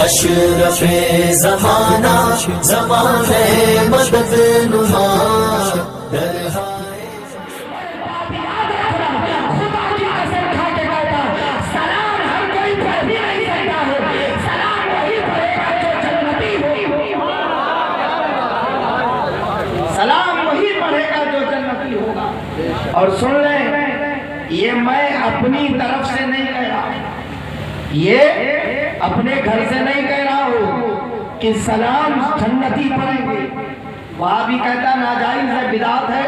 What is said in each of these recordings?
अशरफे ज़माना ज़माने मदद नुमा और सुन लें, ये मैं अपनी तरफ से नहीं कह रहा, ये अपने घर से नहीं कह रहा हूँ कि सलाम जन्नती पढ़ेंगे। वहाँ भी कहता नाजायज है, बिदात है।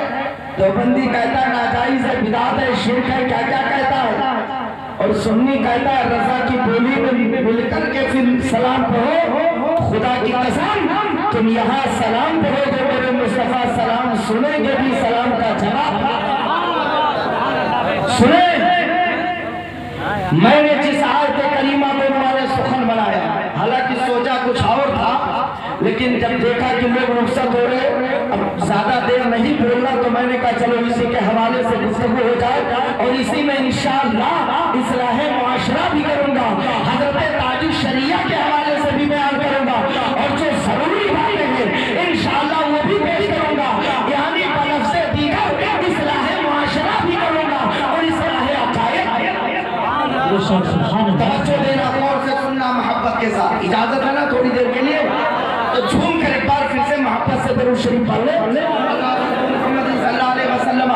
देवबंदी कहता नाजायज है, बिदात है, शिर्क है, क्या क्या कहता है। और सुन्नी कहता है रजा की बोली में मिलकर के फिर सलाम पढ़ो। खुदा की कसम तुम यहाँ सलाम पढ़ोगे, मेरे मुस्तफा सलाम सुनेंगे भी, सलाम का जवाब सुने। मैंने जिस आयत करीमा को हमारे सुखन बनाया, हालांकि सोचा कुछ और था, लेकिन जब देखा कि लोग रुखसत हो रहे, अब ज्यादा देर नहीं बोलना, तो मैंने कहा चलो इसी के हवाले से गुफ्तगू हो जाए। और इसी में इंशाअल्लाह इस्लाह मुआशरा भी करूंगा, हजरत ताजुल शरिया के हवाले से भी बयान करूंगा, और जो जरूरी बातें हैं इंशाअल्लाह वो भी पेश करूंगा। यानी बलफ्ज़े दीगर इस्लाह मुआशरा भी करूंगा और इस्लाह तवज्जो देना, गौर से सुनना, मोहब्बत के साथ। इजाजत है ना थोड़ी देर के लिए? तो झूम कर एक बार फिर से मोहब्बत से दरूद शरीफ पढ़ ले। मोहम्मद सल्लल्लाहु अलैहि वसल्लम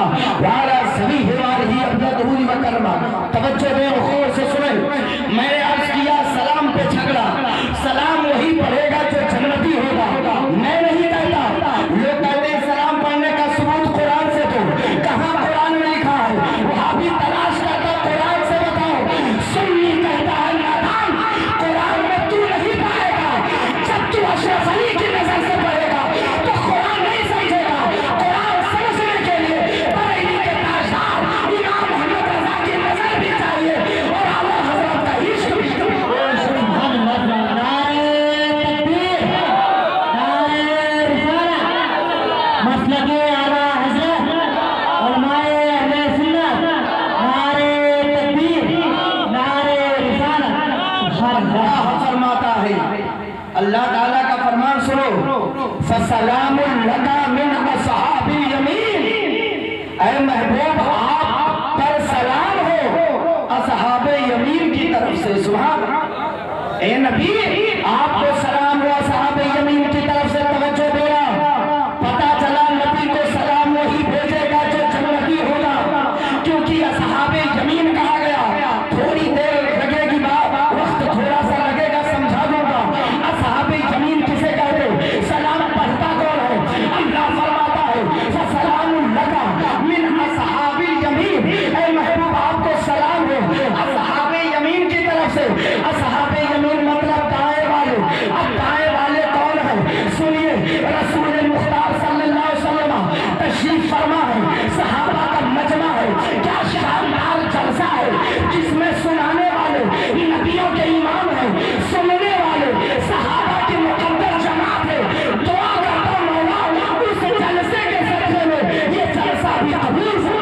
वाला सभी हिवार ही अपना दरूद व करमा। तवज्जो दें और गौर से सुने। मैंने अर्ज किया सलाम पे झगड़ा, सलाम वही पढ़ेगा जो जन्नती होगा। मैं नहीं कहता, लोग कहते हैं सलाम पढ़ने का सबूत कुरान से दो। कहाँ कुरान में लिखा है? वहाँ भी तलाश करता, कुरान से बताओ। सुन्नी कहता है नादान, कुरान में तू नहीं पाएगा। जब तू अशरफ अली की नजर से पढ़ेगा तो कुरान नहीं समझेगा। कुरान समझने के लिए बरेली के ताजदार इमाम मोहम्मद रजा की नजर भी चाहिए और आला हजरत का इश्क भी। फरमाता है अल्लाह ताला का फरमान सुनो, फसलामुन लका मिन अस्हाबिल यमीन। ऐ महबूब आप पर सलाम हो अस्हाबे यमीन की तरफ से। सुभान। ए नबी आपको सलाम हो अस्हाबे यमीन की तरफ से। तवज्जो देना, पता चला नबी को सलाम वही भेजेगा जो जन्नती होगा, क्योंकि अस्हाबे यमीन कहा गया। थोड़ी देर लगेगी बात, वक्त थोड़ा सा लगेगा, समझा दूंगा। अस्हाबे यमीन किसे कहते? सलाम पढ़ता कौन है? अल्लाह फरमाता है फसलामुन लका मिन अस्हाबिल यमीन। ऐ महबूब आपको सलाम हो अस्हाबे यमीन की तरफ से। अस्हाबे यमीन मतलब दाएं वाले। अब दाएं वाले कौन है? सुनिए, रसूल मुख्तार सल्लल्लाहु अलैहि वसल्लम तशरीफ फरमा है, सहाबा का मजमा है। क्या शानदार जलसा है जिसमें सुनाने वाले नबियों के इमाम है, सुनने वाले सहाबा की मुकद्दर जमात है। दुआ करता मौला उस जलसे के सदक़े में ये जलसा भी कबूल हो।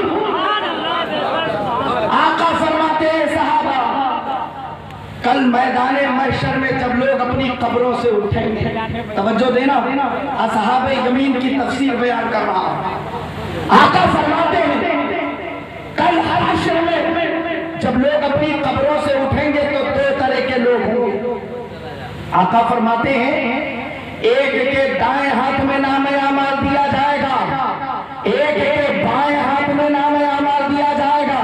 आका फरमाते हैं सहाबा, कल मैदाने महशर में जब लोग अपनी कब्रों से उठेंगे, तवज्जो देना, अस्हाबे यमीन की तफसीर बयान कर रहा हूं। आका फरमाते हैं कल हश्र में जब लोग अपनी कब्रों से उठेंगे तो दो तरह के लोग होंगे। आका फरमाते हैं एक के दाएं हाथ में नाम अमाल दिया जाएगा, एक के बाएं हाथ में नाम अमाल दिया जाएगा।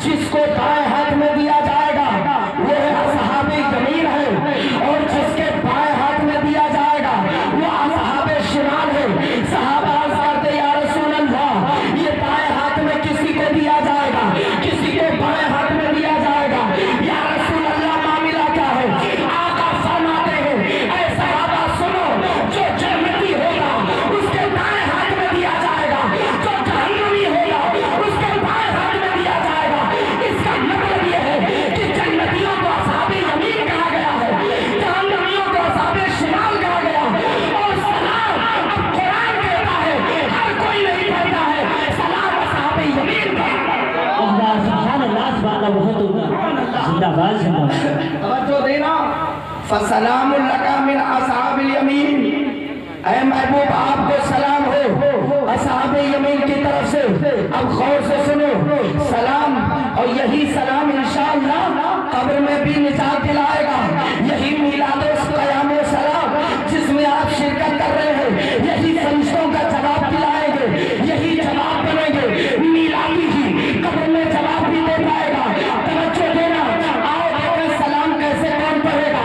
जिसको दाएं हाथ में दिया जाएगा वो है अस्हाबे यमीन है, और जिसके बाएं हाथ में दिया जाएगा वो अस्हाबे शिमाल है। सहाबा अर्ज़ करते या रसूल अल्लाह, ये दाएं हाथ में किसी को दिया जाएगा, किसी को बाएं हाथ में दिया जाएगा, या रसूल अल्लाह मामला क्या है? आका फरमाते हैं ऐ सहाबा सुनो, जो जन्नती होगा उसके दाएं हाथ में दिया जाएगा, जो फसलामुल लका मिन असहाबिल यमीन, ऐ महबूब आपको सलाम हो असहाबे यमीन की तरफ से। अब गौर से सुनो, सलाम और यही सलाम इंशाअल्लाह कब्र में भी निजात दिलाएगा। यही मिलादो क़यामो सलाम जिसमें आप शिरकत कर रहे हैं, यही फरिश्तों का जवाब दिलाएंगे, यही जवाब बनेंगे। मिलादी ही कब्र में जवाब भी दे पाएगा। तवज्जो देना, आओ देखें सलाम कैसे कौन पढ़ेगा।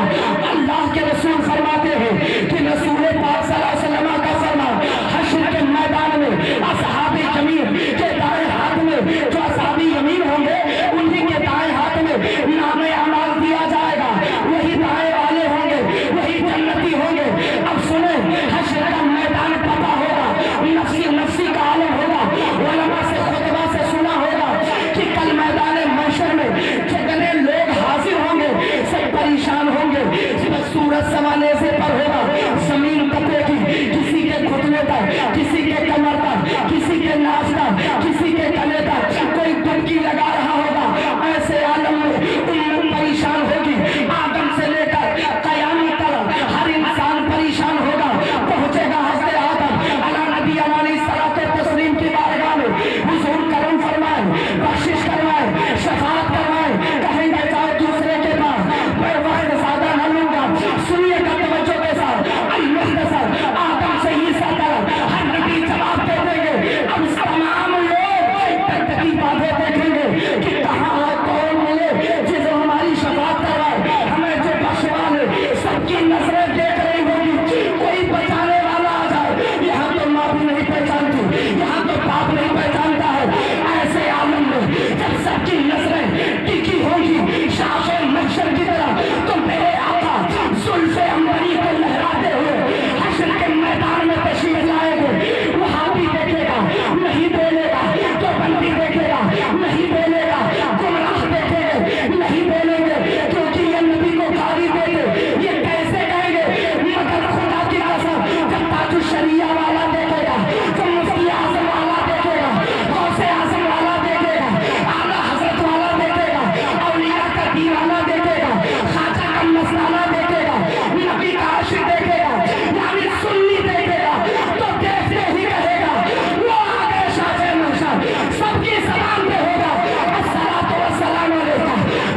अल्लाह के रसूल फरमाते हैं कि रसूल पाक सल्लल्लाहु अलैहि वसल्लम का फरमान, हश्र के मैदान में असहाबे यमीन के दाएं हाथ में जो असहाबी यमीन होंगे उन्हीं के दाएं हाथ में नामे अमाल दिया जाएगा। वही दाएं वाले होंगे, वही जन्नती होंगे। अब सुने, हश्र का मैदान पता होगा, नफ्सी नफ्सी का आलम होगा। उलमा से खुतबा से सुना होगा कि कल मैदान महशर में कितने लोग हाजिर होंगे, सब परेशान होंगे। सूरज समाने से पर होगा, जमीन कपेगी, किसी के घुटने तक, किसी के कमर तक, किसी के नाक तक, किसी के गले तक कोई डुबकी लगा रहा होगा। ऐसे आलम में उम्मत परेशान होगी। आदम से लेकर कयामत तक हर इंसान परेशान होगा। पहुंचेगा हज़रत आदम अला नबी अलैहि सलातो तस्लीम की बारगाह में, हुजूर करम फरमाए, बख्शिश करवाए, शफाअत करवाए। कहेंगे जाओ दूसरे के पास, मैं वक्त ज्यादा न लूंगा। सुनिएगा तवज्जो के साथ, अल-मुख्तसर आदम से ईसा तक हर नबी जवाब दे देंगे। अब तमाम लोग टकटकी बांधे देखेंगे कि कहाँ कौन मिले जिसे हमारी शफाअत करवाए, हमें जो बख्शवा ले। सबकी नजरें देख रही होगी, कोई बचाने वाला आ जाए। यहाँ तो माँ भी नहीं पहचानती, यहाँ तो बाप नहीं पहचानता है। ऐसे आलम में जब सबकी नजरें टिकी होगी शाफ़े महशर की तरह, तो मेरे आका जुल्फ़े अंबरी को लहराते हुए हश्र के मैदान में तशरीफ लाएंगे। वहाँ भी देखेगा, नहीं बोलेगा, तो बंदी देखेगा, नहीं बोलेगा, गुमराह देखेंगे, नहीं बोलेंगे, क्योंकि ये नबी को गाली देते। ये कैसे कहेंगे? मगर खुदा की कसम, जब ताजुल शरिया वाला देखेगा, जब मुफ्ती आज़म वाला देखेगा, गौसे आज़म वाला देखेगा, आला हज़रत वाला देखेगा, औलिया का दीवाना देखेगा, खाजा का मस्ताना देखेगा, नबी का आशिक देखेगा, यानी सुन्नी देखेगा, तो देखते ही कहेगा वो आ गए शाफ़े महशर। सबकी सलाम पे होगा, अस्सलातु वस्सलाम अलैका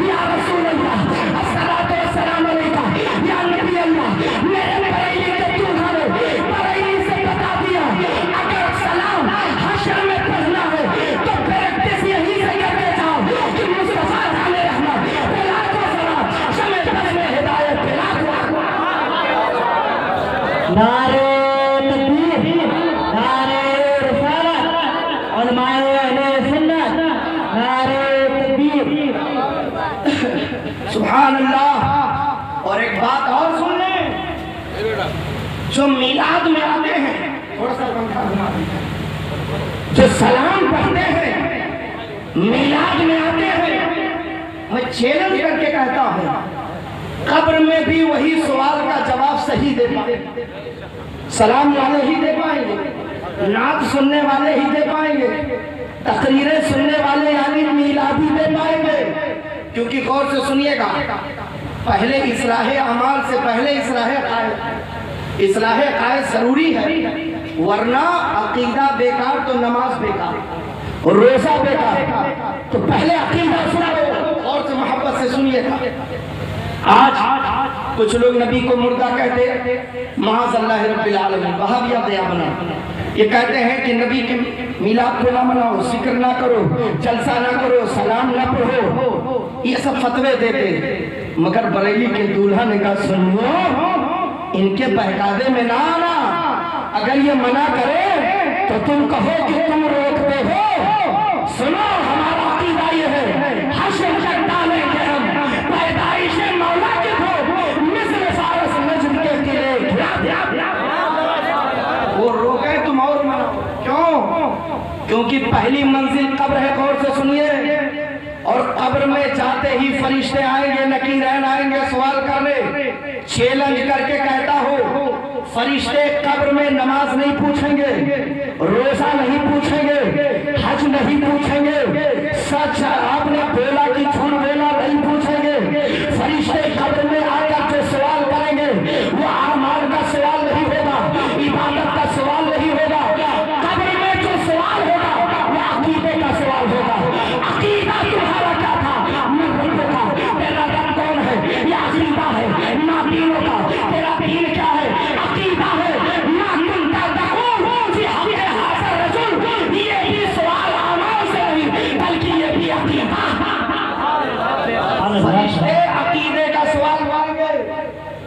या रसूल अल्लाह, अस्सलातु वस्सलाम अलैका या नबी अल्लाह। मेरे बरेली के दूल्हा ने बरेली से बता दिया, अगर सलाम हश्र में पढ़ना है तो प्रैक्टिस यही से करके जाओ कि मुस्तफा जाने रहमत पिला को सलाम, शमे बस में हिदायत पिला को। नारे तकबीर, नारे रिसालत, उलमाए अहले सुन्नत, नारे तकबीर। सुभान अल्लाह। और एक बात और सुन लें, जो मिलाद में आते हैं, थोड़ा सा पंखा घुमा दीजिए, जो सलाम पढ़ते हैं, मिलाद में आते हैं, मैं चैलेंज करके कहता हूं, कब्र में भी वही सवाल का जवाब सही दे पाएंगे। सलाम वाले ही दे पाएंगे, नात सुनने वाले ही दे पाएंगे, तकरीरें सुनने वाले यानी मिलादी दे पाएंगे। क्योंकि गौर से सुनिएगा, पहले इस्लाहे अमाल से पहले इस्लाहे कायद। इस्लाहे कायद जरूरी है, वरना अकीदा बेकार तो नमाज बेकार, रोजा बेकार। तो पहले अकीदा सुनो और से मोहब्बत से सुनिएगा। आज कुछ लोग नबी को मुर्दा कहते, माज़अल्लाह रब्बिल आलमीन, वहाबिया दयाबना। ये कहते हैं कि नबी के मिलाद को ना मनाओ, जिक्र ना करो, जलसा ना करो, सलाम ना पढ़ो, ये सब फतवे देते। मगर बरेली के दूल्हा ने कहा, सुनो, इनके बहकावे में ना आना। अगर ये मना करे तो तुम कहो कि तुम रोकते हो। सुनो, हमारा अकीदा ये है, हश्र तक डालेंगे हम पैदाइश मौला के हो, मिस्र फारस नजद के किले। वो रोके तुम और मनाओ। क्यों? क्योंकि पहली मंजिल कब्र है। गौर से सुनिए, और कब्र में जाते ही फरिश्ते आएंगे, नकीरैन आएंगे सवाल करने। चैलेंज करके कहता हूँ, फरिश्ते कब्र में नमाज नहीं पूछेंगे, रोजा नहीं पूछेंगे, हज नहीं पूछेंगे, सच आपने बोला कि झूठ बोला नहीं पूछेंगे। फरिश्ते कब्र में आकर जो सवाल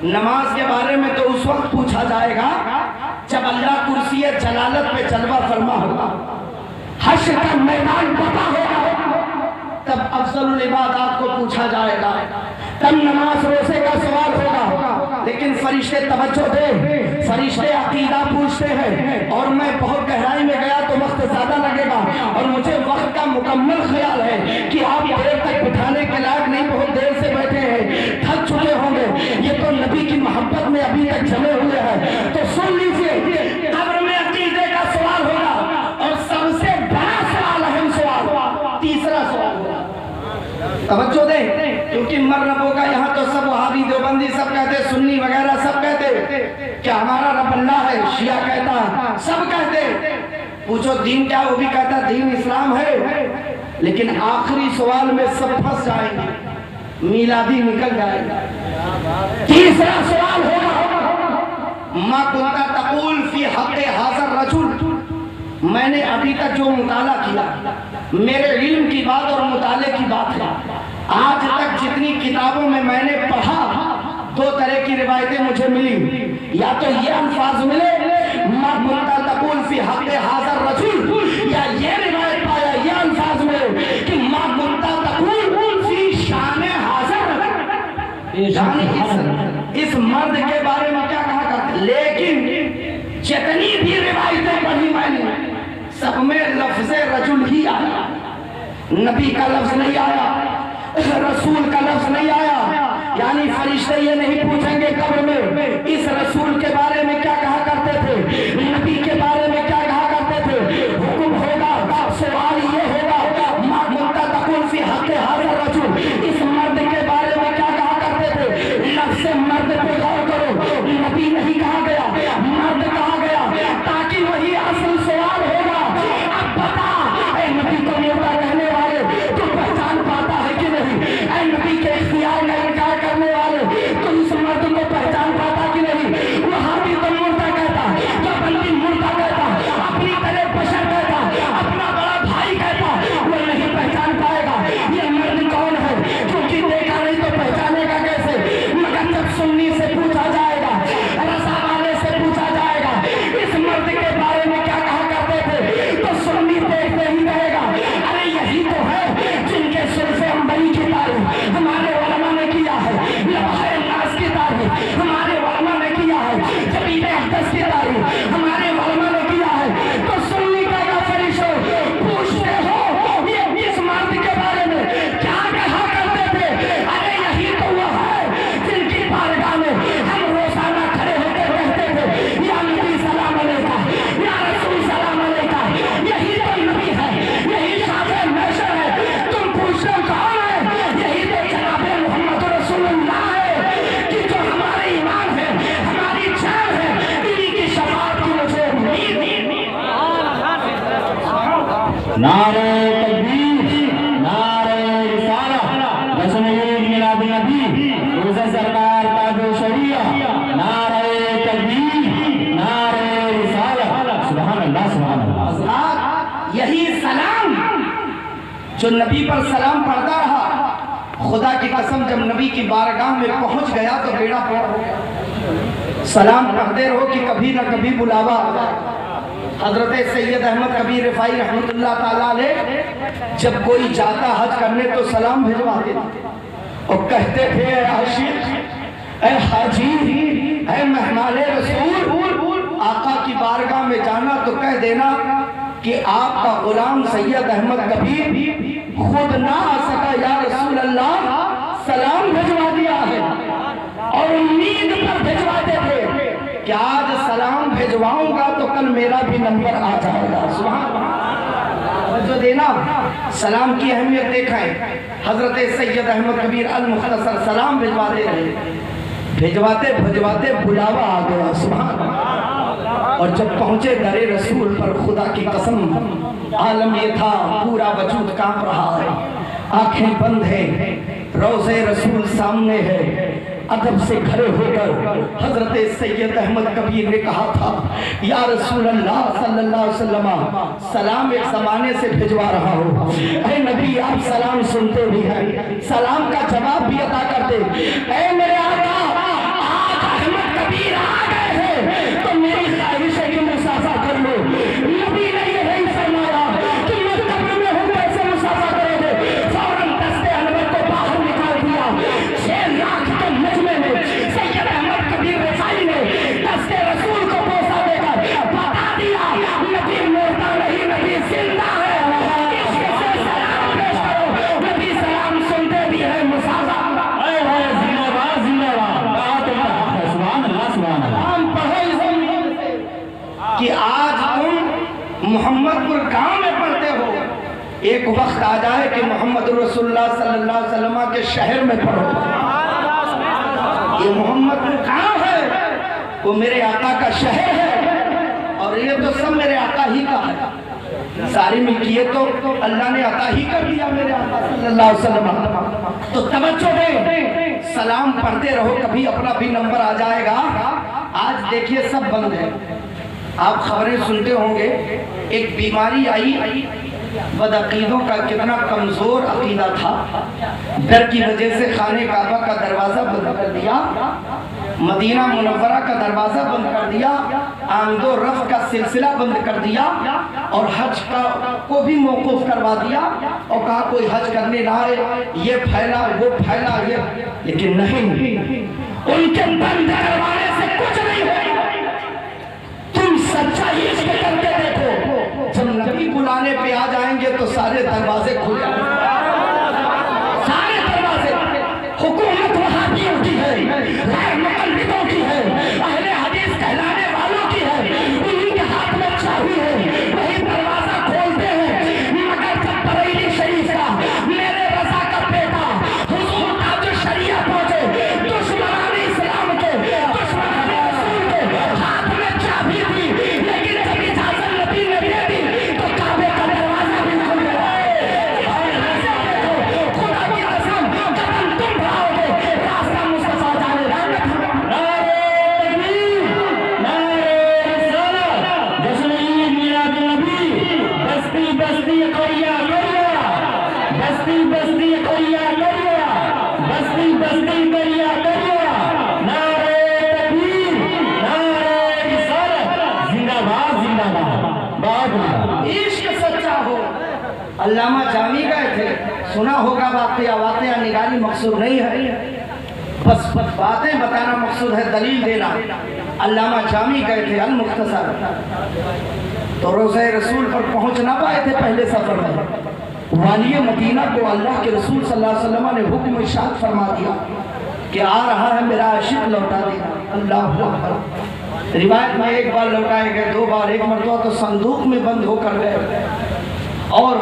नमाज के बारे में तो उस वक्त पूछा जाएगा जब अल्लाह कुर्सी जलालत पे जलवा फरमा होगा, हश्र का मैदान पता होगा, तब अफजलुल इबादत को पूछा जाएगा, तब नमाज रोजे का सवाल होगा। लेकिन फरिश्ते तवज्जो दे, फरिश्ते अकीदा पूछते हैं और मैं बहुत गहराई में गया तो वक्त ज्यादा लगेगा और मुझे वक्त का मुकम्मल ख्याल है कि आप देर तक बिठाने के लायक नहीं, बहुत देर से बैठे हैं, थक चुके होंगे, ये तो नबी की मोहब्बत में अभी तक जमे हुए हैं। तो सुन लीजिए, कब्र में अकीदे का सवाल होगा और सबसे बड़ा सवाल, अहम सवाल, तीसरा सवाल होगा। तवज्जो दे, क्योंकि मररबों का यहाँ तो सब वहाबी देवबंदी सब कहते, सुन्नी वगैरह सब कहते कि हमारा रब अल्लाह है, शिया कहता, सब कहते। पूछो दीन क्या, वो भी कहता दीन इस्लाम है। लेकिन आखिरी सवाल में सब फंस जाएंगे, मिलादी निकल जाएगा। तीसरा सवाल होगा, मा कुंता तक़ूल फी हक़्क़ि हाज़ा रजुल, मैंने अभी तक जो मुताला किया, मेरे इल्म की बात और मुताले की बात है, आज तक जितनी किताबों में मैंने पढ़ा, दो तरह की रिवायतें मुझे मिली। या तो ये अल्फाज मिले मा कुंता तक़ूल फी हक़्क़ि हाज़ा रजुल, या ये रिवायत पाया, ये अल्फाज मिले कि मा कुंता तक़ूल फी शाने हाज़ा, इस मर्द के बारे में क्या कहा करते। लेकिन जितनी भी रिवायतें पढ़ी मैंने, सब में लफ्ज़े रजुल ही आया, नबी का लफ्ज नहीं आया, रसूल का लफ्ज नहीं आया। यानी फरिश्ते ये नहीं पूछेंगे कब्र में इस रसूल के बारे में क्या कहा करते थे, नबी के बारे में क्या कहा करते थे। हुक्म होगा, सवाल ये होगा, मा कुंता तक़ूल फी हक़्क़ि हाज़ा रजुल, इस मर्द के बारे में क्या कहा करते थे। लफ्ज़ मर्द पे गौर करो, नबी नहीं कहा गया, मर्द कहा गया, ताकि वही असल सवाल होगा। अब बता, ऐ नबी को मुर्दा कहने वाले, तू पहचान पाता है कि नहीं। ऐ नबी के इख्तियार में इनकार करने वाले, तू इस मर्द को पहचान पाता कि नहीं। वहां भी तो मुर्दा कहता, जो बंदी मुर्दा कहता, अपनी तरह बशर कहता, अपना बड़ा भाई कहता, वो नहीं पहचान पाएगा ये मर्द कौन है, क्योंकि देखा नहीं तो पहचानेगा कैसे। मगर जब सुन्नी से पूछा जाएगा, रसा वाले से पूछा जाएगा इस मर्द के बारे में क्या कहा करते थे, तो सुन्नी देखते ही कहेगा, अरे यही तो है जिनके सुल्फ़े अंबरी की तारीफ हमारे उलमा ने किया है, लवाहे नास की तारीफ हमारे उलमा ने किया है, जबीबे अक़दस की तारीफ हमारे उलमा ने किया है। तो सुन्नी का फरिश्ते पूछते हो ये इस मर्द के बारे में क्या कहा करते थे, अरे यही तो वो है जिनकी बारगाह में हम रोजाना खड़े होकर कहते थे, या नबी सलाम अलैका, या रसूल सलाम अलैका, यही तो नबी है, यही शाफ़े महशर है। तुम पूछते हो कौन है, यही तो जनाबे मोहम्मद रसूलुल्लाह है कि जो हमारे ईमान है, हमारी जान है, इन्हीं की शफ़ाअत की मुझे उम्मीद है। नारे तकबीर, नारे रिसाला, रसूल मिलाद नबी, रोज़े सरकार ताजो शरिया, नारे तकबीर, नारे रिसाला, सुभान अल्लाह, सुभान अल्लाह। यही सलाम जो नबी पर सलाम पढ़ता रहा, खुदा की कसम जब नबी की बारगाह में पहुंच गया तो बेड़ा पार हो गया। सलाम पढ़ते रहो कि कभी ना कभी बुलावा। हजरत सैयद अहमद कबीर रिफाई रहमतुल्लाह ताला अलैह जब कोई जाता हज करने तो सलाम भिजवाते और कहते थे, ऐ आशिक, ऐ हाजी, ऐ मेहमान रसूल, आका की बारगाह में जाना तो कह देना कि आपका गुलाम सैयद अहमद कबीर खुद ना आ सका, या रसूल अल्लाह सलाम भिजवा दिया है। और उम्मीद पर भिजवाते थे कि आज सलाम भिजवाऊंगा तो कल मेरा भी नंबर आ जाएगा। सुभान अल्लाह। जो देना सलाम की अहमियत देखें, हजरत सैयद अहमद कबीर अल मुख्तसर सलाम भिजवाते रहे, भिजवाते भिजवाते बुलावा आ गया। सुभान अल्लाह। और जब पहुंचे दरे रसूल पर, खुदा की कसम आलम ये था, पूरा वजूद कांप रहा है, आंखें बंद है, रोज़े रसूल सामने है। अदब से खड़े होकर हजरत सैयद अहमद कबीर ने कहा था, या रसूल अल्लाह सल्लल्लाहु अलैहि वसल्लम, सलाम एक ज़माने से भिजवा रहा हूँ, ऐ नबी आप सलाम सुनते भी हैं, सलाम का जवाब भी अता करते। ऐ मेरे आका, आज कि आज तुम मोहम्मदपुर गांव में पढ़ते हो, एक वक्त आ जाए कि मोहम्मद रसूलुल्लाह सल्लल्लाहु अलैहि वसल्लम के शहर में पढ़ो। ये मोहम्मदपुर गांव है, वो मेरे आका का शहर है, और ये तो सब मेरे आका ही का है। सारी मिल्कियत तो अल्लाह ने अता ही कर दिया मेरे आका सल्लल्लाहु अलैहि वसल्लम। तो तवज्जो दे, सलाम पढ़ते रहो, कभी अपना भी नंबर आ जाएगा। आज देखिए सब बंद है। आप खबरें सुनते होंगे, एक बीमारी आई, बदअकीदों का कितना कमजोर अकीदा था, डर की वजह से खाने काबा का दरवाजा बंद कर दिया, मदीना मुनव्वरा का दरवाजा बंद कर दिया, आमदो रफ्त का सिलसिला बंद कर दिया, और हज का को भी मौकूफ करवा दिया, और कहा कोई हज करने ना आए, ये फैला वो फैला ये। लेकिन नहीं, उनके बंद दरवाजे से कुछ नहीं होगा। तुम सच्चाई इश्क करके देखो, जब नबी बुलाने पे आ जाएंगे तो सारे दरवाजे खुल जाएंगे, सारे दरवाजे। हुकूमत वहां भी होती है, गैर मुक़ल्लिदों की है, अहले हदीस कहलाने वालों की है, उन्हीं के हाथ में चाबी है, वही दरवाजा खोलते हैं। मगर जब बरेली शरीफ का मेरे रज़ा का बेटा हुजूर ताज शरिया पहुंचे, दुश्मनाने इस्लाम के, दुश्मनाने रसूल के हाथ में चाबी थी, लेकिन जब इजाजत नबी ने दे दी तो काबे का दरवाजा भी खुल गया। खुदा की कसम, कदम तुम बढ़ाओगे, रास्ता मुस्तफा जाने बस्ती बस्ती कोरिया कोरिया, बस्ती बस्ती कोरिया कोरिया, बस्ती बस्ती कोरिया कोरिया, नारे तकबीर, नारे रिसालत, जिंदाबाद जिंदाबाद। बहुत इश्क सच्चा हो। अल्लामा जामी गए थे, सुना होगा वाक़या निगारी मकसूद नहीं है, बस बातें बताना मकसूद है, दलील देना। अल्लामा जामी गए थे अल-मुख्तसर, तो रोज़े रसूल पर पहुंच ना पाए थे पहले सफर में। वालिय मदीना को अल्लाह के रसूल सल्लल्लाहु अलैहि वसल्लम ने हुक्म इरशाद फरमा दिया कि आ रहा है मेरा आशिक, लौटा देना। अल्लाह अकबर। रिवायत में एक बार लौटाए गए, दो बार, एक मरतबा तो संदूक में बंद होकर गए, और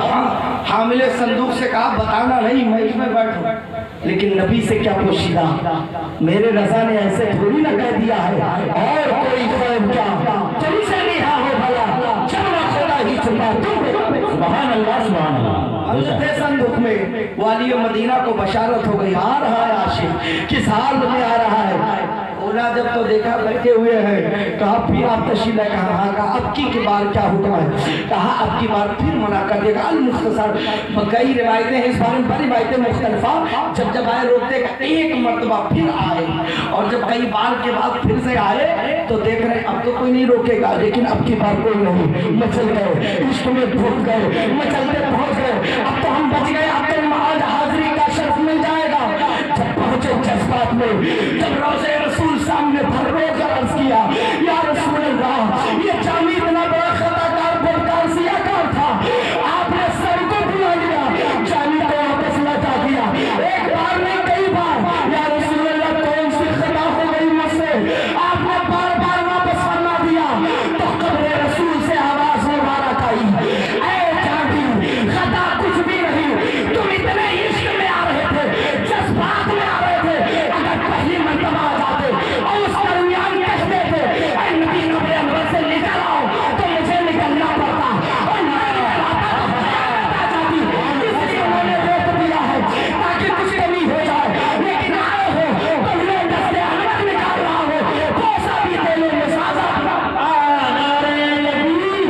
हामिले संदूक से कहा बताना नहीं, मैं इसमें बैठूं। लेकिन नबी से क्या पोशीदा, मेरे रज़ा ने ऐसे थोड़ी ना कह दिया है, और कोई खैर क्या तुमसे नहीं हो भला, चलना खुदा ही छुपा तुम। सुभान अल्लाह सुभान अल्लाह। थे संदूक में, वाली मदीना को बशारत हो गई, आ रहा है आशिक, किस हाल में आ रहा है। बोला जब तो देखा बैठे हुए हैं, कहा फिर आप तशील है, कहा अब की बार क्या हुक्म है, कहा अब की बार फिर मना कर देगा। अल-मुख्तसर कई रिवायतें हैं इस बारे में, बड़ी रिवायतें मुख्तलिफा, जब आए रोकते एक मरतबा फिर आए, और जब कई बार के बाद फिर से आए तो देख रहे अब तो कोई नहीं रोकेगा, लेकिन अब की बार कोई नहीं, मचल गए, इश्क में भूल गए, मचलते पहुंच गए, अब तो हम बच गए, अब तो आज हाजिरी का शर्फ मिल जाएगा। जब पहुंचे जज्बात में, जब रोज़े रसूल सामने भर कर अर्ज किया, या रसूल अल्लाह, ये जामी इतना बड़ा खताकार बदकार सियाकार था, आपने सबको बुला लिया, जामी को वापस लौटा दिया, एक बार नहीं कई बार, या रसूल अल्लाह कौन सी खता हो गई मुझसे, आपने बार बार वापस फरमा दिया। तो कब्र रसूल से आवाज मुबारक आई, ऐ जामी खता कुछ भी नहीं, तुम इतने इश्क में आ रहे थे, जज्बात में आ रहे थे, अगर पहली मर्तबा आ जाते और उस दरमियान कहते थे ऐ नबी नबी अनवर से निकल आओ, तो मुझे निकलना पड़ता, और मैं निकलाता तो बता जाती, इसलिए उन्होंने रोक दिया है ताकि कुछ कमी हो जाए, लेकिन आए हो तो मैं दस्ते अनवर निकाल रहा हूँ, कोसा भी दे लो मुसाजा। नारे तकबीर,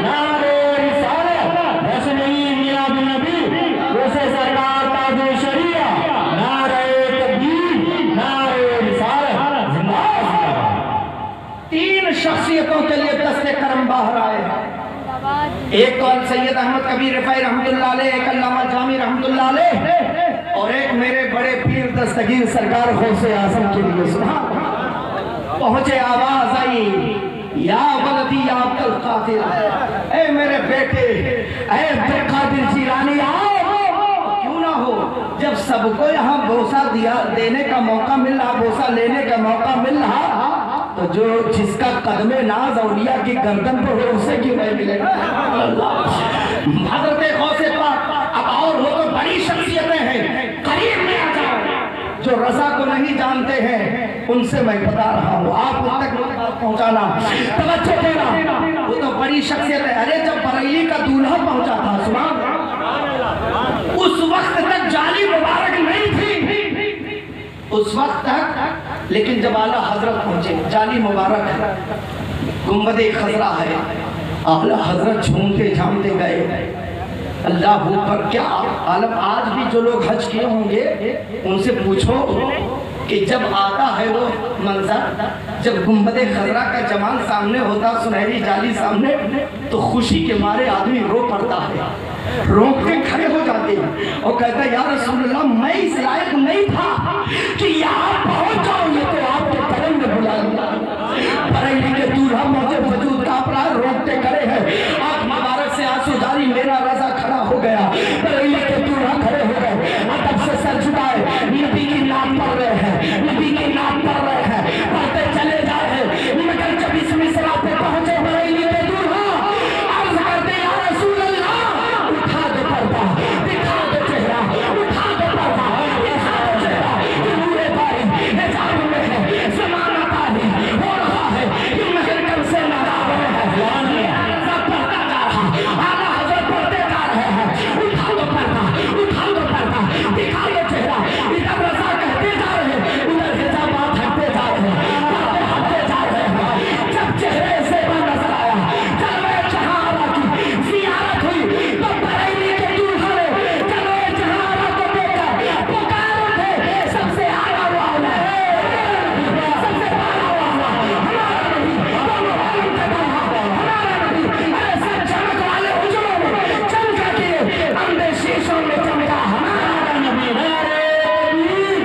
नारे रिसालत, रसूल मिलाद नबी, उसे सरकार ताज शरिया, नारे तकबीर, नारे रिसालत, जिंदाबाद। तीन शख्सियतों के लिए दस्ते करम बाहर आए, एक तो सैयद अहमद कबीर रिफाई रहमतुल्लाह अलैह, एक अल्लामा जामी रहमतुल्लाह अलैह, और एक मेरे बड़े पीर दस्तगीर सरकार गौसे आज़म के लिए। सुभान पहुंचे, आवाज आई, या वलदी या अब्दुल कादिर, ए मेरे बेटे, ए अब्दुल कादिर जिलानी आओ। क्यों ना हो, जब सबको यहाँ बोसा दिया देने का मौका मिल रहा, बोसा लेने का मौका मिल रहा, तो तो जो जिसका कदमे नाज औलिया की गर्दन पर हो उसे क्यों नहीं मिलेगा? हजरत गौसे पाक अब और हो तो बड़ी शख्सियतें हैं, करीब में आ जाओ। जो रजा को नहीं जानते हैं उनसे मैं बता रहा हूँ, आप उन तक पहुँचाना, तवज्जो देना। वो तो बड़ी शख्सियत है। अरे जब बरेली का दूल्हा पहुँचा था सुभान, उस वक्त तक जाली मुबारक नहीं थी, उस वक्त तक। लेकिन जब आला हजरत पहुंचे, जाली मुबारक है, गुंबदे खजरा है, आला हजरत झूमते झामते गए। अल्लाह पर क्या आलम। आज भी जो लोग हज किए होंगे उनसे पूछो कि जब आता है वो मंजर, जब गुंबदे खजरा का जमाल सामने होता, सुनहरी जाली सामने, तो खुशी के मारे आदमी रो पड़ता है, रोक के खड़े हो जाते हैं और कहता है या रसूलल्लाह मैं इस लायक नहीं था कि यहाँ पहुँच जाऊँ, ये तो आपके करम में बुला लिया। बरेली के दूल्हा मौके वजूद का अपराध रोकते खड़े हैं, आँख मुबारक से आंसू जारी, मेरा रजा खड़ा हो गया। बरेली के दूल्हा खड़े हो गए, अदब से सर झुकाए, नबी की नाम पढ़ रहे हैं, नबी की नाम पढ़ रहे हैं, पढ़ते चले जा रहे हैं। मगर जब इस मिसरा पे पहुंचे बरेली के दूल्हा, अर्ज करते या रसूलल्लाह उठा दो पर्दा, दिखा दो चेहरा, उठा दो पर्दा, दिखा दो चेहरा। नूरे बारी हिजाब में है, ज़माना ताली हो रहा है, ये महल कब से नाराज़ है। सब पढ़ता जा रहा, आला हज़रत पढ़ते जा रहे हैं। उठा दो पर्दा, उठा दो पर्दा, दिखा दो चेहरा। इधर रज़ा कहते जा रहे हैं, उधर हिजाबात हटते जा रहे हैं, पर्दे हटते जा रहे हैं। जब चेहरे से वो नजर आया, जलवे जहारा की ज़ियारत हुई, तो बरेली के दूल्हा ने जलवे जहारा को देखकर पुकार उठे, सबसे आला वाला है, सबसे आला वाला हमारा नबी, दोनों आलम का दूल्हा हमारा नबी। अरे सब चमक वाले हुजूरों में चमका के अंधे शीशों में चमका हमारा नबी। नारे तकबीर,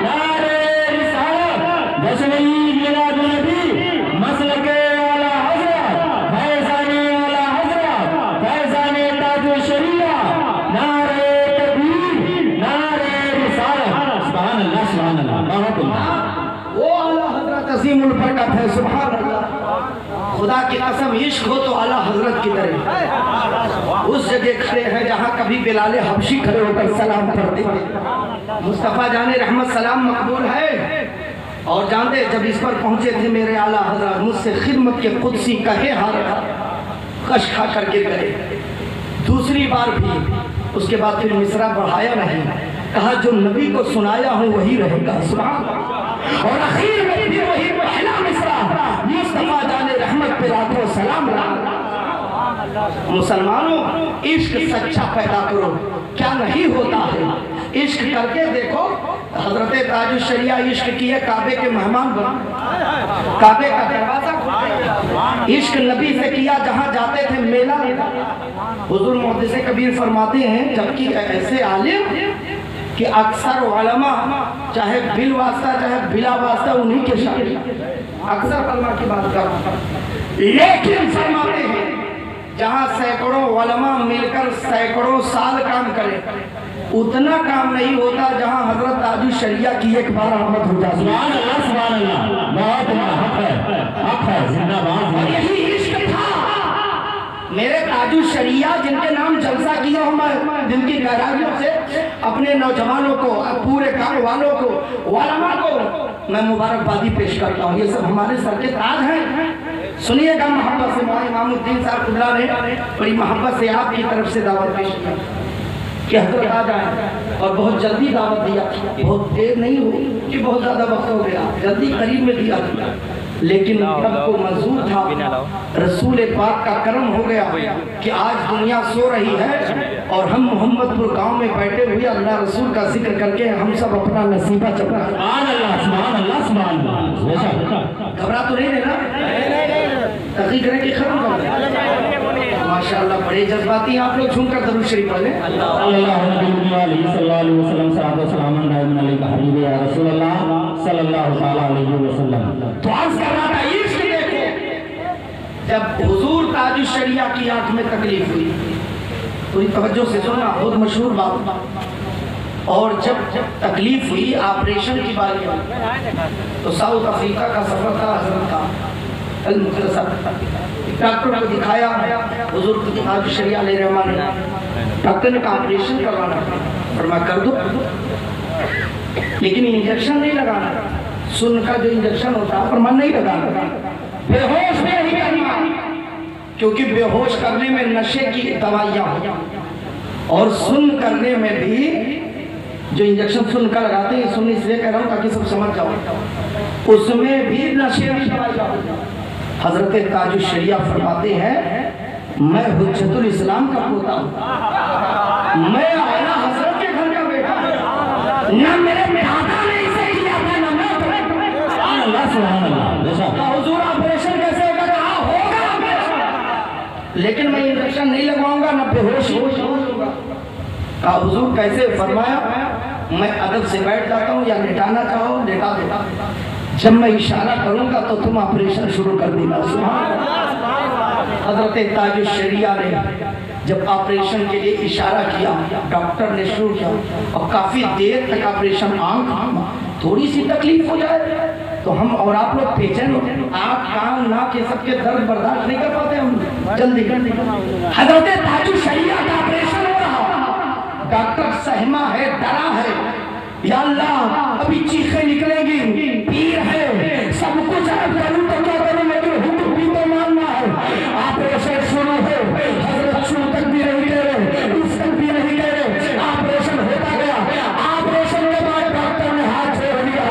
नारे रिसालत, जश्न-ए मिलाद नबी, मसलके आला हज़रत, फैज़ाने आला हज़रत, फैज़ाने ताज शरिया, नारे तकबीर, नारे रिसालत। सुभान अल्लाह, सुभान अल्लाह, बहुत अल्लाह। वो आला हज़रत अज़ीमुल बरकत है, सुभान अल्लाह। खुदा की कसम इश्क हो तो आला हज़रत की तरह उस जगह खड़े हैं जहाँ कभी बिलाले हबशी खड़े होकर सलाम पढ़ते थे। मुस्तफ़ा जाने रहमत सलाम मकबूल है। और जानते जब इस पर पहुँचे थे मेरे आला हज़रत, मुझसे खिदमत के कुदसी कहे हार कश खा कर गिर गए। दूसरी बार भी उसके बाद फिर मिसरा बढ़ाया नहीं, कहा जो नबी को सुनाया हूँ वही रहेगा, सुभान अल्लाह। और आखिर में भी वही पहला मिसरा, मुस्तफ़ा जाने रहमत पे लाखों सलाम रहा। मुसलमानों इश्क सच्चा पैदा करो, क्या नहीं होता है। इश्क करके देखो, हजरत ताजुश शरिया इश्क किए, काबे के मेहमान बने, काबे का दरवाजा खोला। इश्क नबी से किया, जहाँ जाते थे मेला। हुजूर मुहद्दिस कबीर फरमाते हैं जबकि ऐसे आलिम कि अक्सर उलमा चाहे बिल वास्ता चाहे बिला वास्ता उन्हीं के शामिल, अक्सर उलमा की बात कर, लेकिन फरमाते हैं जहाँ सैकड़ों उलमा मिलकर सैकड़ों साल काम करें, उतना काम नहीं होता जहाँ हजरत ताजुश शरिया की एक बार आमद हो जाती। सुभान अल्लाह, सुभान अल्लाह, बहुत हक है, हक है, जिंदाबाद। और यही इश्क था मेरे ताजुश शरिया, जिनके नाम जलसा किया हूँ मैं, जिनकी गहराइयों से अपने नौजवानों को, पूरे काम वालों को, उलमा को मैं मुबारकबादी पेश करता हूँ। ये सब हमारे सर के ताज हैं। सुनिएगा मोहब्बत से। मौलाना इमामुद्दीन साहब कुल्ला ने बड़ी मोहब्बत से आपकी तरफ से दावत पेश की कि हजरत आ जाए, और बहुत जल्दी दावत दिया, बहुत देर नहीं हुई कि बहुत ज़्यादा वक्त हो गया, जल्दी करीब में दिया, लेकिन सबको मंजूर था। रसूल पाक का करम हो गया कि आज दुनिया सो रही है और हम मोहम्मदपुर गांव में बैठे हुए अल्लाह रसूल का जिक्र करके हम सब अपना नसीबा चुका। सुभान अल्लाह, सुभान अल्लाह, सुभान अल्लाह। घबरा तो नहीं देना, तकी करें कि खत्म कर दें। माशाअल्लाह बड़े जज्बाती आप लोग, झूमकर दरूद शरीफ पढ़ लें। तो अर्ज़ कर रहा था इश्क देखो, जब हुजूर ताजुश शरिया की आंख में तकलीफ हुई, पूरी तवज्जो से सुनना, बहुत मशहूर बात। और जब तकलीफ हुई, ऑपरेशन की बारी आई, तो साउथ अफ्रीका का सफर था हजरत का, डॉक्टर को दिखाया, हुजूर की ताज शरिया अलैहिर्रहमान ने, डॉक्टर ने कहा ऑपरेशन करवाना और मैं कर दूं, लेकिन इंजेक्शन नहीं लगाना, सुन का जो इंजेक्शन होता है पर मन नहीं लगाना, बेहोश में नहीं करना, क्योंकि बेहोश करने में नशे की दवाइयां और सुन करने में भी जो इंजेक्शन सुन का लगाते हैं, सुन इसलिए कह रहा हूं ताकि सब समझ जाओ, उसमें भी नशे की दवाइयां। हजरत ताजुल शरिया फरमाते हैं मैं हुज्जतुल इस्लाम का पोता हूं, मैं आला हजरत के घर का बेटा हूं, ना मेरे दादा ने इसे किया था ना मैं, हुजूर ऑपरेशन कैसे होगा, लेकिन मैं इंजेक्शन नहीं लगवाऊंगा, ना बेहोश होगा। कहा हुजूर कैसे? फरमाया मैं अदब से बैठ जाता हूँ, या लेटाना चाहो लेटा देता, जब मैं इशारा करूंगा तो तुम ऑपरेशन शुरू कर देना। हजरत ताजुल शरिया ने जब ऑपरेशन के लिए इशारा किया, डॉक्टर ने शुरू किया और काफी देर तक ऑपरेशन, आंख थोड़ी सी तकलीफ हो जाए तो हम और आप लोग पेशेंट, आंख कान नाक ये सबके दर्द बर्दाश्त नहीं कर पाते हम जल्दी। हजरत ताजुल शरिया का ऑपरेशन हो रहा, डॉक्टर सहमा है, डरा है, या अल्लाह अभी चीखें निकलेंगी, पीर है, सब कुछ करूं तो क्या करूं, लेकिन हुक्म भी तो मानना है। ऑपरेशन शुरू हो, हजरत शुरू तक भी नहीं कह रहे, उस तक भी नहीं कह रहे, ऑपरेशन होता गया। ऑपरेशन के बाद डॉक्टर ने हाथ छोड़ दिया,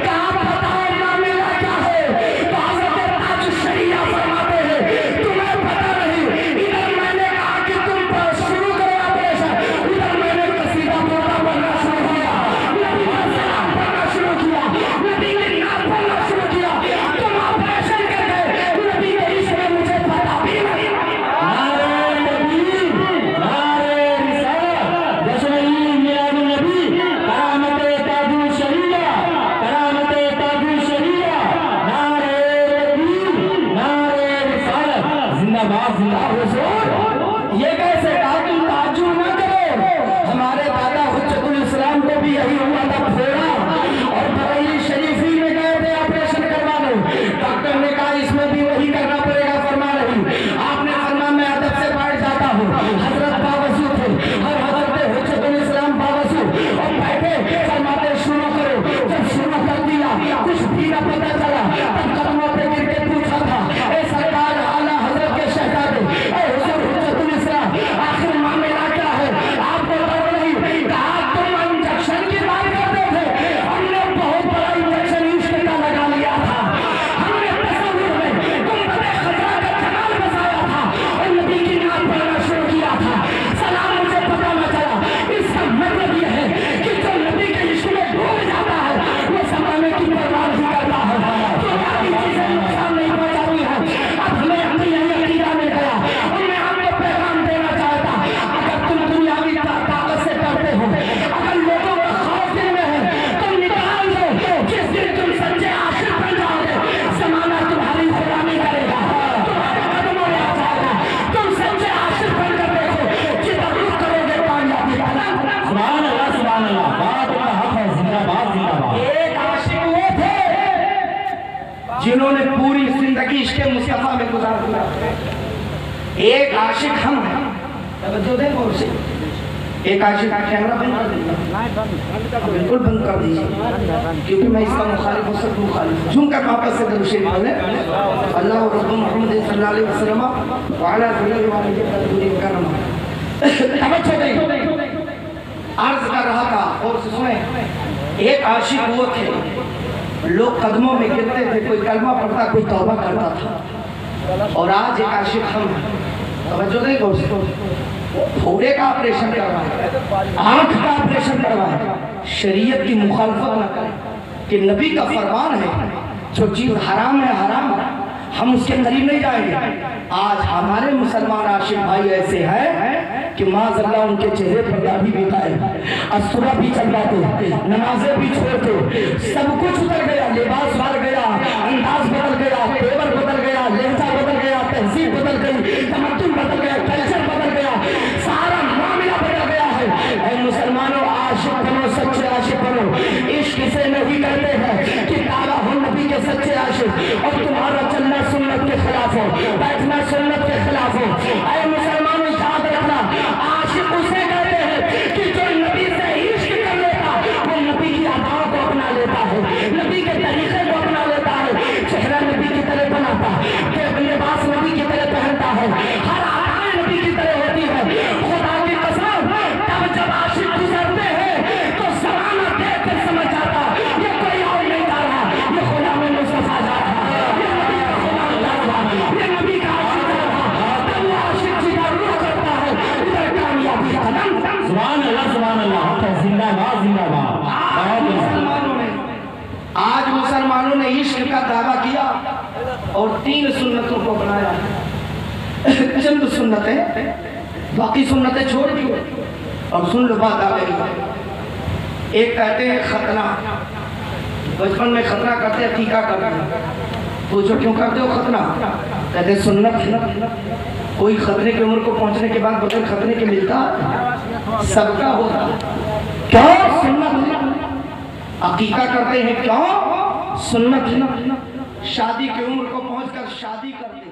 कहा बताओ मामला क्या है? तो हजरत ताजुल शरिया फरमाते हैं तुम्हें पता नहीं, इधर मैंने कहा कि तुम शुरू करो ऑपरेशन, उधर मैंने कसीदा बोला बनना शुरू किया, तुम ऑपरेशन कर गए, नबी के इसमें मुझे पता भी नहीं। ये कैसे कहा तुम ताजुल न करो? हमारे दादा हुज्जतुल इस्लाम को भी यही हुआ था, फोड़ा और बरेली शरीफी में गए थे ऑपरेशन करवाने, डॉक्टर ने कहा इसमें भी वही करना पड़ेगा, फरमा रही आपने फरमा मैं अदब से बैठ जाता हूँ, हजरत बावसू थे, हर हजरत हुज्जतुल इस्लाम बावसू और बैठे, फरमाते शुरू करो। जब शुरू कर दिया कुछ भी न पता चला, तब कदमों पे गिर के पूछा था ए सरकार आला हजरत के शहजादे, ए हुजूर हुज्जतुल इस्लाम आखिर मामला क्या है? आपको पता नहीं? कहा तुम इंजेक्शन की बात करते थे, हमने बहुत बड़ा इंजेक्शन इश्क का लगा लिया था, हमने तस्वीर में गुंबद खजरा का जमाल बसाया था और नबी की नाम पढ़ना शुरू किया था, सलाम मुझे पता न चला। इसका मतलब यह है कि जो नबी के इश्क में डूब जाता है वो जमाने की परवाह नहीं करता है, तो बाकी चीजें नुकसान नहीं पहुंचाती है। अब हमें यही अकीदा में गया और मैं आपको पैगाम देना चाहता, अगर तुम दुनियावी ताकत से डरते हो, अगर लोगों का खौफ दिल में है, तुम निकाल दो, जिस दिन तुम सच्चे आशिक बन जाओगे जमाना तुम्हारी गुलामी करेगा, तुम्हारे कदमों में आ जाएगा, तुम सच्चे आशिक बनकर देखो, जिधर रुख करोगे कामयाबी पाना। सुभान अल्लाह, सुभान अल्लाह, बात का हक है, जिंदाबाद जिंदाबाद। एक आशिक वो थे जिन्होंने पूरी जिंदगी इश्क़ मुस्तफा में गुजार दिया, एक आशिक हम हैं, तवज्जो दें और से एक आशिक कैमरा बंद कर दीजिए, बिल्कुल बंद कर दीजिए, क्योंकि मैं इसका मुखालिफ हूं, सब मुखालिफ हूं। झुमकर वापस से दरूद शरीफ पढ़ लें, अल्लाह रब्बुल मोहम्मद सल्लल्लाहु अलैहि वसल्लम व अला कुल्ली वालिदिन करम। तवज्जो दें, अर्ज कर रहा था और सुने, एक आशिक वो थे लोग कदमों में गिरते थे, कोई कलमा पढ़ता, कोई तौबा करता था, और आज एक आशिक हम हैं। तवज्जो दें, फोड़े का ऑपरेशन करवाए, आंख का ऑपरेशन करवाए, शरीयत की मुखालफत न करें कि नबी का फरमान है जो चीज हराम है हराम, हम उसके करीब नहीं जाएंगे। आज हमारे मुसलमान आशिक भाई ऐसे हैं कि माज़अल्लाह उनके चेहरे पर दाढ़ी भी गायब, अस्सुबह भी चलवाते, नमाजें भी छोड़ते, सब कुछ उतर गया, लिबास बदल गया, अंदाज बदल गया, तेवर बदल गया, लहजा बदल गया, तहजीब बदल गई, तमद्दुन बदल गया, कल्चर बदल गया, सारा मामला बदल गया है। ऐ मुसलमानों, आशिक बनो, सच्चे आशिक बनो, इश्क से नहीं करते हैं कि तारा हम और तुम्हारा चलना सुन्नत के खिलाफ हो, बैठना सुन्नत के खिलाफ हो। ऐ मुसलमानों याद रखना, आशिक उसे कहते हैं कि जो नबी से इश्क कर लेता, वो नबी की अदाओं को अपना लेता है, नबी के तरीके को अपना लेता है, चेहरा नबी की तरह बनाता है, लिबास नबी की तरह पहनता है, हर आदमी नबी की तरह होती है। खुदा की कसम, तब जब आशिक गुजरते हैं तो ज़माना देख कर समझ जाता ये कोई और नहीं जा रहा, ये खुदा में मुस्तफा जा रहा, ये नबी का खुदा जा रहा, ये नबी का आशिक जा रहा। तब वो आशिक जिधर रुख करता है उधर कामयाबी का कदम। सुभान अल्लाह हक है, जिंदाबाद जिंदाबाद। आज मुसलमानों ने इश्क का दावा किया और 3 सुन्नतों को बनाया। चंद सुन्नतें, बाकी सुन्नतें छोड़ दी। और सुन लो बात आ गई। एक कहते हैं खतना, बचपन में खतना करते हैं, टीका करते। पूछो क्यों करते हो खतना? कहते सुन्नत। कोई खतने की उम्र को पहुंचने के बाद बगैर खतने के मिलता, सबका होता। क्यों? सुन्नत। अकीका करते हैं क्यों? सुन्नत। शादी की उम्र को पहुंचकर शादी करते हैं।